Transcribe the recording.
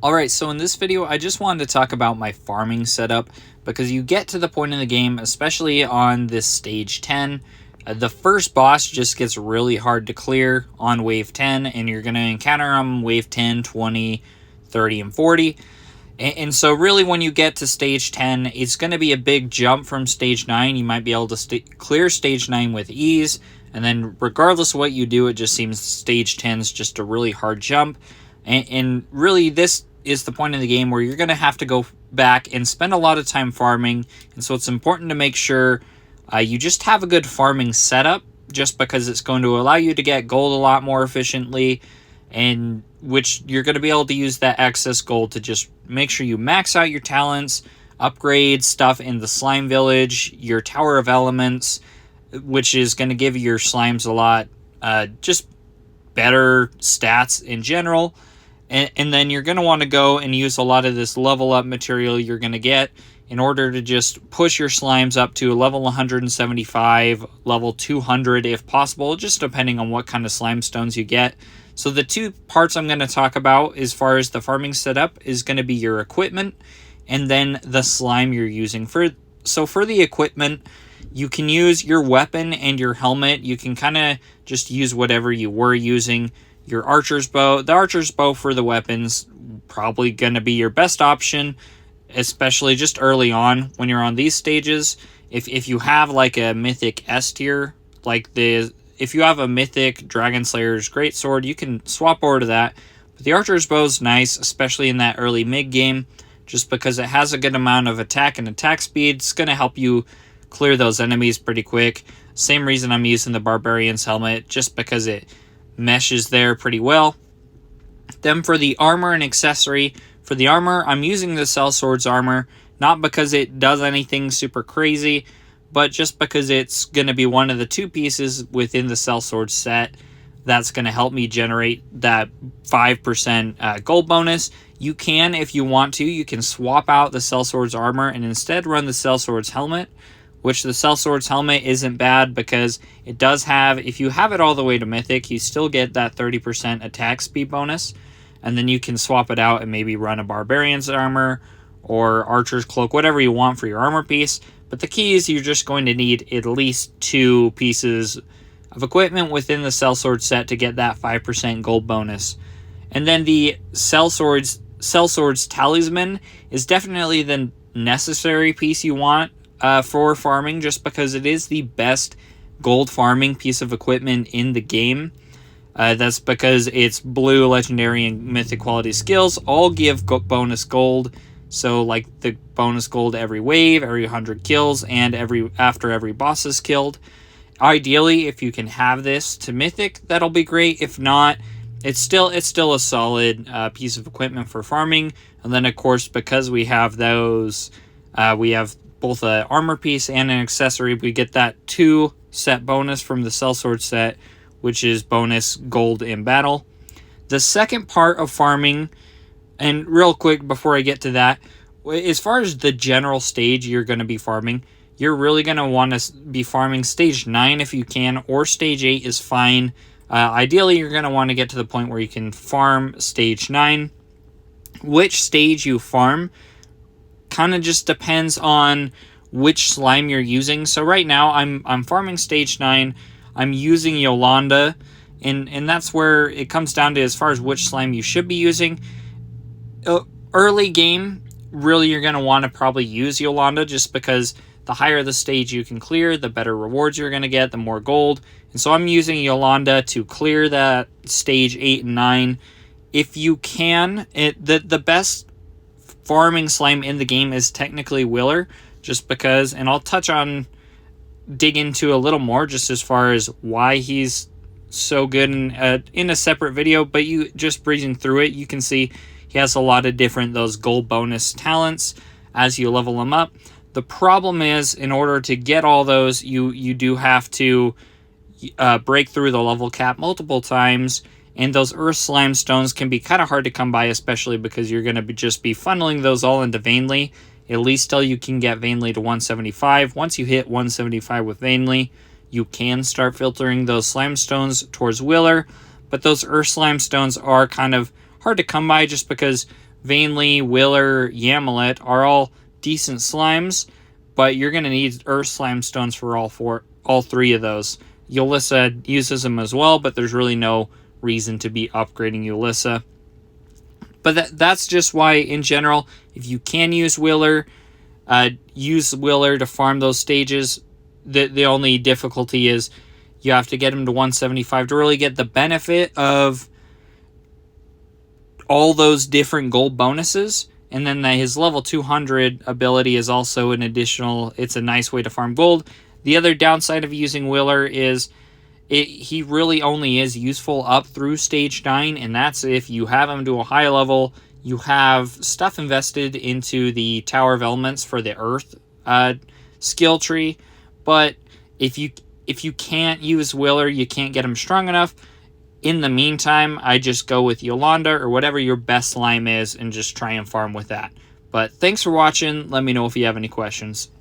Alright, so in this video, I just wanted to talk about my farming setup, because you get to the point in the game, especially on this stage 10, the first boss just gets really hard to clear on wave 10, and you're going to encounter them wave 10, 20, 30, and 40. And so really when you get to stage 10, it's going to be a big jump from stage 9. You might be able to clear stage 9 with ease, and then regardless of what you do, it just seems stage 10 is just a really hard jump. And really this is the point in the game where you're going to have to go back and spend a lot of time farming. And so it's important to make sure you just have a good farming setup, just because it's going to allow you to get gold a lot more efficiently, and which you're going to be able to use that excess gold to just make sure you max out your talents, upgrade stuff in the slime village, your tower of elements, which is going to give your slimes a lot just better stats in general. And then you're going to want to go and use a lot of this level up material you're going to get in order to just push your slimes up to level 175, level 200 if possible, just depending on what kind of slime stones you get. So the two parts I'm going to talk about as far as the farming setup is going to be your equipment and then the slime you're using. So for the equipment, you can use your weapon and your helmet. You can kind of just use whatever you were using. Your archer's bow. The archer's bow for the weapons, probably going to be your best option, especially just early on when you're on these stages. If you have like a mythic S tier, if you have a mythic Dragon Slayer's Greatsword, you can swap over to that. But the archer's bow is nice, especially in that early mid game, just because it has a good amount of attack and attack speed. It's going to help you clear those enemies pretty quick. Same reason I'm using the Barbarian's helmet, just because it meshes there pretty well. Then for the armor and accessory, for the armor, I'm using the Sellsword's armor, not because it does anything super crazy, but just because it's going to be one of the two pieces within the Sellsword set that's going to help me generate that 5% gold bonus. You can, if you want to, you can swap out the Sellsword's armor and instead run the Sellsword's helmet, which the Sellsword's helmet isn't bad because it does have, if you have it all the way to Mythic, you still get that 30% attack speed bonus, and then you can swap it out and maybe run a Barbarian's armor or Archer's cloak, whatever you want for your armor piece. But the key is you're just going to need at least 2 pieces of equipment within the Sellsword set to get that 5% gold bonus. And then the Sellsword's Talisman is definitely the necessary piece you want for farming, just because it is the best gold farming piece of equipment in the game. That's because its blue, legendary, and mythic quality skills all give bonus gold. So like the bonus gold every wave, every 100 kills, and after every boss is killed. Ideally, if you can have this to mythic, that'll be great. If not, it's still a solid piece of equipment for farming. And then of course, because we have those, we have both an armor piece and an accessory, we get that 2 set bonus from the Sellsword set, which is bonus gold in battle. The second part of farming, and real quick before I get to that, as far as the general stage you're going to be farming, you're really going to want to be farming stage 9 if you can, or stage 8 is fine. Ideally, you're going to want to get to the point where you can farm stage 9. Which stage you farm kind of just depends on which slime you're using. So right now I'm farming stage 9. I'm using Yolanda, and that's where it comes down to as far as which slime you should be using. Early game, really you're going to want to probably use Yolanda, just because the higher the stage you can clear, the better rewards you're going to get, the more gold. And so I'm using Yolanda to clear that stage 8 and 9. If you can, the best farming slime in the game is technically Willer, just because, and I'll dig into a little more just as far as why he's so good in a separate video, but you just breezing through it, you can see he has a lot of different those gold bonus talents as you level him up. The problem is, in order to get all those, you do have to break through the level cap multiple times, and those earth slime stones can be kind of hard to come by, especially because you're going to just be funneling those all into Vainly, at least till you can get Vainly to 175. Once you hit 175 with Vainly, you can start filtering those slime stones towards Willer, but those earth slime stones are kind of hard to come by just because Vainly, Willer, Yamilet are all decent slimes, but you're going to need Earth Slime Stones for all three of those. Ulyssa uses them as well, but there's really no reason to be upgrading Ulyssa. But that's just why, in general, if you can use Willer to farm those stages. The only difficulty is you have to get him to 175 to really get the benefit of all those different gold bonuses. And then his level 200 ability is also an additional, it's a nice way to farm gold. The other downside of using Willer is he really only is useful up through stage 9, and that's if you have him to a high level, you have stuff invested into the Tower of Elements for the Earth skill tree. But if you can't use Willer, you can't get him strong enough, in the meantime, I just go with Yolanda or whatever your best slime is and just try and farm with that. But thanks for watching. Let me know if you have any questions.